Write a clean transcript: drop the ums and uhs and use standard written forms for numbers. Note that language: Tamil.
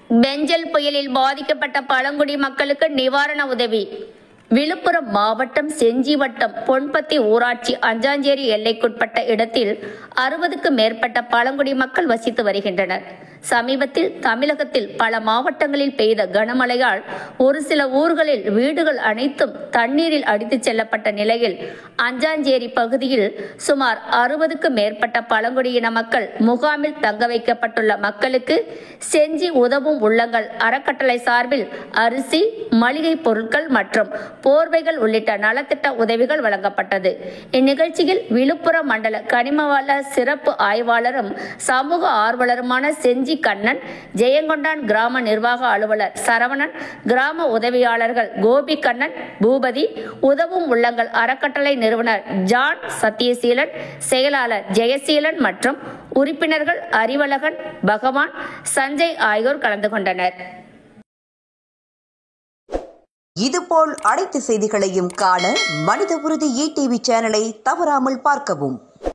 பெஞ்சல் புயலில் பாதிக்கப்பட்ட பழங்குடி மக்களுக்கு நிவாரண உதவி. விழுப்புரம் மாவட்டம் செஞ்சி வட்டம் பொன்பத்தி ஊராட்சி அஞ்சாஞ்சேரி எல்லைக்குட்பட்ட இடத்தில் 60க்கும் மேற்பட்ட பழங்குடி மக்கள் வசித்து வருகின்றனர். சமீபத்தில் தமிழகத்தில் பல மாவட்டங்களில் பெய்த கனமழையால் ஒரு சில ஊர்களில் வீடுகள் அனைத்தும் தண்ணீரில் அடித்துச் செல்லப்பட்ட நிலையில் அஞ்சாஞ்சேரி பகுதியில் சுமார் 60க்கும் மேற்பட்ட பழங்குடியின மக்கள் முகாமில் தங்க வைக்கப்பட்டுள்ள மக்களுக்கு செஞ்சி உதவும் உள்ளங்கள் அறக்கட்டளை சார்பில் அரிசி, மளிகை பொருட்கள் மற்றும் போர்வைகள் உள்ளிட்ட நலத்திட்ட உதவிகள் வழங்கப்பட்டது. இந்நிகழ்ச்சியில் விழுப்புரம் மண்டல கனிமவள சிறப்பு ஆய்வாளரும் சமூக ஆர்வலருமான செஞ்சி கண்ணன், ஜெயங்கொண்டான் கிராம நிர்வாக அலுவலர் சரவணன், கிராம உதவியாளர்கள் கோபி கண்ணன், பூபதி, உதவும் உள்ளங்கள் அறக்கட்டளை நிறுவனர் ஜான் சத்யசீலன், செயலாளர் ஜெயசீலன் மற்றும் உறுப்பினர்கள் அறிவழகன், பகவான், சஞ்சய் ஆகியோர் கலந்து கொண்டனர். இதுபோல் அனைத்து செய்திகளையும் காண மனித உறுதி ETV சேனலை தவறாமல் பார்க்கவும்.